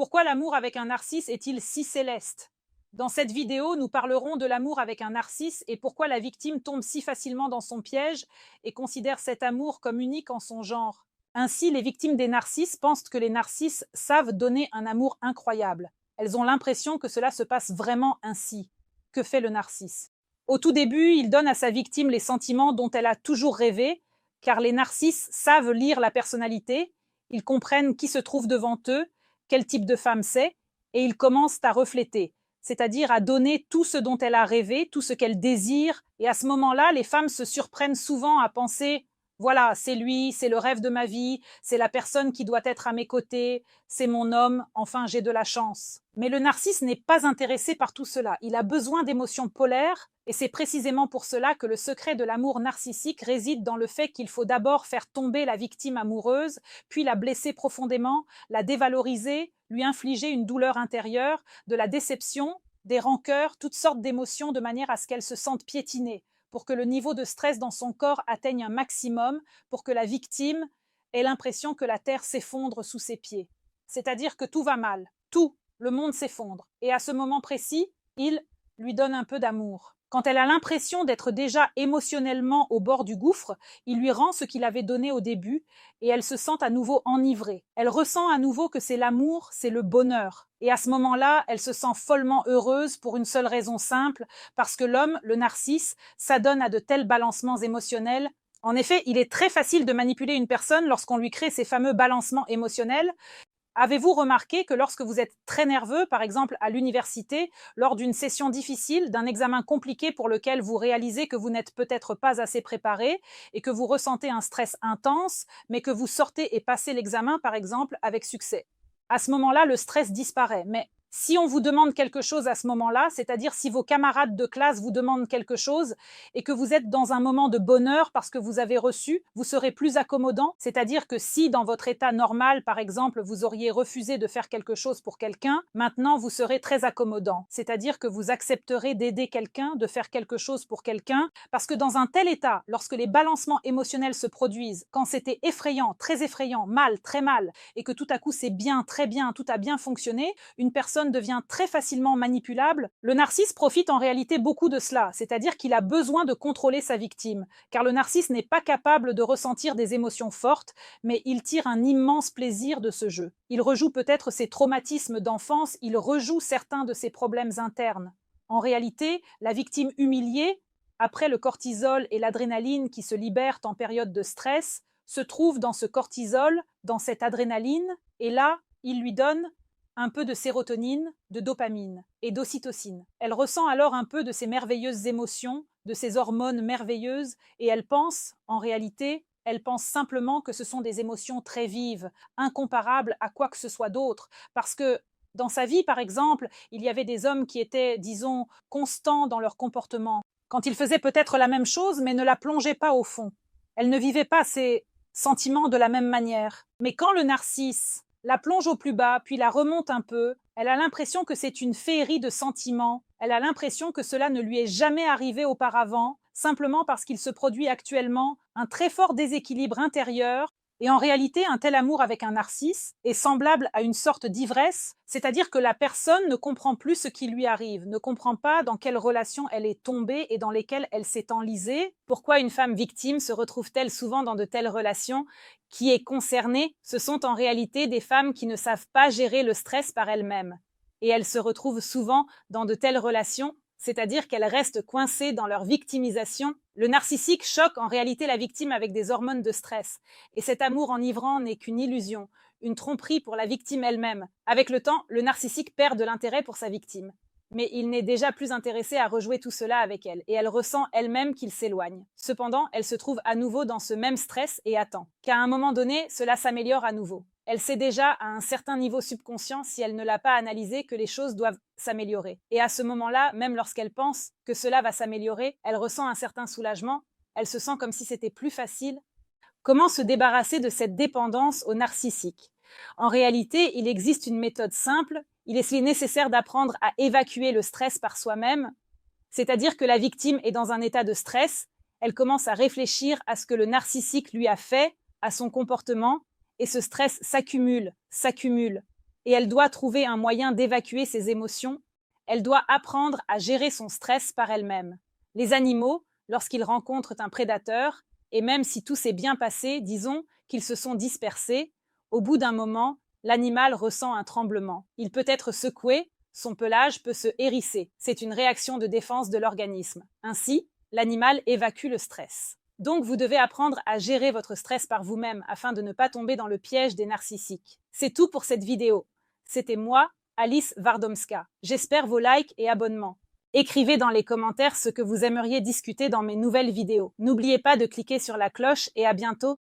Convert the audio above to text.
Pourquoi l'amour avec un narcisse est-il si céleste? Dans cette vidéo, nous parlerons de l'amour avec un narcisse et pourquoi la victime tombe si facilement dans son piège et considère cet amour comme unique en son genre. Ainsi, les victimes des narcisses pensent que les narcisses savent donner un amour incroyable. Elles ont l'impression que cela se passe vraiment ainsi. Que fait le narcisse? Au tout début, il donne à sa victime les sentiments dont elle a toujours rêvé, car les narcisses savent lire la personnalité, ils comprennent qui se trouve devant eux, quel type de femme c'est, et ils commencent à refléter, c'est-à-dire à donner tout ce dont elle a rêvé, tout ce qu'elle désire. Et à ce moment-là, les femmes se surprennent souvent à penser: voilà, c'est lui, c'est le rêve de ma vie, c'est la personne qui doit être à mes côtés, c'est mon homme, enfin j'ai de la chance. Mais le narcisse n'est pas intéressé par tout cela. Il a besoin d'émotions polaires, et c'est précisément pour cela que le secret de l'amour narcissique réside dans le fait qu'il faut d'abord faire tomber la victime amoureuse, puis la blesser profondément, la dévaloriser, lui infliger une douleur intérieure, de la déception, des rancœurs, toutes sortes d'émotions de manière à ce qu'elle se sente piétinée, pour que le niveau de stress dans son corps atteigne un maximum, pour que la victime ait l'impression que la terre s'effondre sous ses pieds. C'est-à-dire que tout va mal, tout, le monde s'effondre. Et à ce moment précis, il lui donne un peu d'amour. Quand elle a l'impression d'être déjà émotionnellement au bord du gouffre, il lui rend ce qu'il avait donné au début et elle se sent à nouveau enivrée. Elle ressent à nouveau que c'est l'amour, c'est le bonheur. Et à ce moment-là, elle se sent follement heureuse pour une seule raison simple, parce que l'homme, le narcisse, s'adonne à de tels balancements émotionnels. En effet, il est très facile de manipuler une personne lorsqu'on lui crée ces fameux balancements émotionnels. Avez-vous remarqué que lorsque vous êtes très nerveux, par exemple à l'université, lors d'une session difficile, d'un examen compliqué pour lequel vous réalisez que vous n'êtes peut-être pas assez préparé et que vous ressentez un stress intense, mais que vous sortez et passez l'examen, par exemple, avec succès? À ce moment-là, le stress disparaît. Mais si on vous demande quelque chose à ce moment-là, c'est-à-dire si vos camarades de classe vous demandent quelque chose et que vous êtes dans un moment de bonheur parce que vous avez reçu, vous serez plus accommodant. C'est-à-dire que si dans votre état normal, par exemple, vous auriez refusé de faire quelque chose pour quelqu'un, maintenant vous serez très accommodant. C'est-à-dire que vous accepterez d'aider quelqu'un, de faire quelque chose pour quelqu'un, parce que dans un tel état, lorsque les balancements émotionnels se produisent, quand c'était effrayant, mal, très mal, et que tout à coup c'est bien, très bien, tout a bien fonctionné, une personne devient très facilement manipulable. Le narcisse profite en réalité beaucoup de cela, c'est-à-dire qu'il a besoin de contrôler sa victime, car le narcisse n'est pas capable de ressentir des émotions fortes, mais il tire un immense plaisir de ce jeu. Il rejoue peut-être ses traumatismes d'enfance, il rejoue certains de ses problèmes internes. En réalité, la victime humiliée, après le cortisol et l'adrénaline qui se libèrent en période de stress, se trouve dans ce cortisol, dans cette adrénaline, et là, il lui donne un peu de sérotonine, de dopamine et d'ocytocine. Elle ressent alors un peu de ces merveilleuses émotions, de ces hormones merveilleuses, et elle pense, en réalité, elle pense simplement que ce sont des émotions très vives, incomparables à quoi que ce soit d'autre, parce que dans sa vie, par exemple, il y avait des hommes qui étaient, disons, constants dans leur comportement, quand ils faisaient peut-être la même chose, mais ne la plongeaient pas au fond. Elle ne vivait pas ces sentiments de la même manière. Mais quand le narcisse la plonge au plus bas, puis la remonte un peu, elle a l'impression que c'est une féerie de sentiments, elle a l'impression que cela ne lui est jamais arrivé auparavant, simplement parce qu'il se produit actuellement un très fort déséquilibre intérieur. Et en réalité, un tel amour avec un narcisse est semblable à une sorte d'ivresse, c'est-à-dire que la personne ne comprend plus ce qui lui arrive, ne comprend pas dans quelle relation elle est tombée et dans lesquelles elle s'est enlisée. Pourquoi une femme victime se retrouve-t-elle souvent dans de telles relations? Qui est concernée, ce sont en réalité des femmes qui ne savent pas gérer le stress par elles-mêmes. Et elles se retrouvent souvent dans de telles relations, c'est-à-dire qu'elles restent coincées dans leur victimisation. Le narcissique choque en réalité la victime avec des hormones de stress. Et cet amour enivrant n'est qu'une illusion, une tromperie pour la victime elle-même. Avec le temps, le narcissique perd de l'intérêt pour sa victime. Mais il n'est déjà plus intéressé à rejouer tout cela avec elle, et elle ressent elle-même qu'il s'éloigne. Cependant, elle se trouve à nouveau dans ce même stress et attend qu'à un moment donné, cela s'améliore à nouveau. Elle sait déjà à un certain niveau subconscient, si elle ne l'a pas analysé, que les choses doivent s'améliorer. Et à ce moment-là, même lorsqu'elle pense que cela va s'améliorer, elle ressent un certain soulagement, elle se sent comme si c'était plus facile. Comment se débarrasser de cette dépendance au narcissique? En réalité, il existe une méthode simple. Il est nécessaire d'apprendre à évacuer le stress par soi-même, c'est-à-dire que la victime est dans un état de stress, elle commence à réfléchir à ce que le narcissique lui a fait, à son comportement, et ce stress s'accumule, s'accumule. et elle doit trouver un moyen d'évacuer ses émotions. Elle doit apprendre à gérer son stress par elle-même. Les animaux, lorsqu'ils rencontrent un prédateur, et même si tout s'est bien passé, disons qu'ils se sont dispersés, au bout d'un moment, l'animal ressent un tremblement. Il peut être secoué, son pelage peut se hérisser. C'est une réaction de défense de l'organisme. Ainsi, l'animal évacue le stress. Donc, vous devez apprendre à gérer votre stress par vous-même afin de ne pas tomber dans le piège des narcissiques. C'est tout pour cette vidéo. C'était moi, Alice Wardomska. J'espère vos likes et abonnements. Écrivez dans les commentaires ce que vous aimeriez discuter dans mes nouvelles vidéos. N'oubliez pas de cliquer sur la cloche et à bientôt.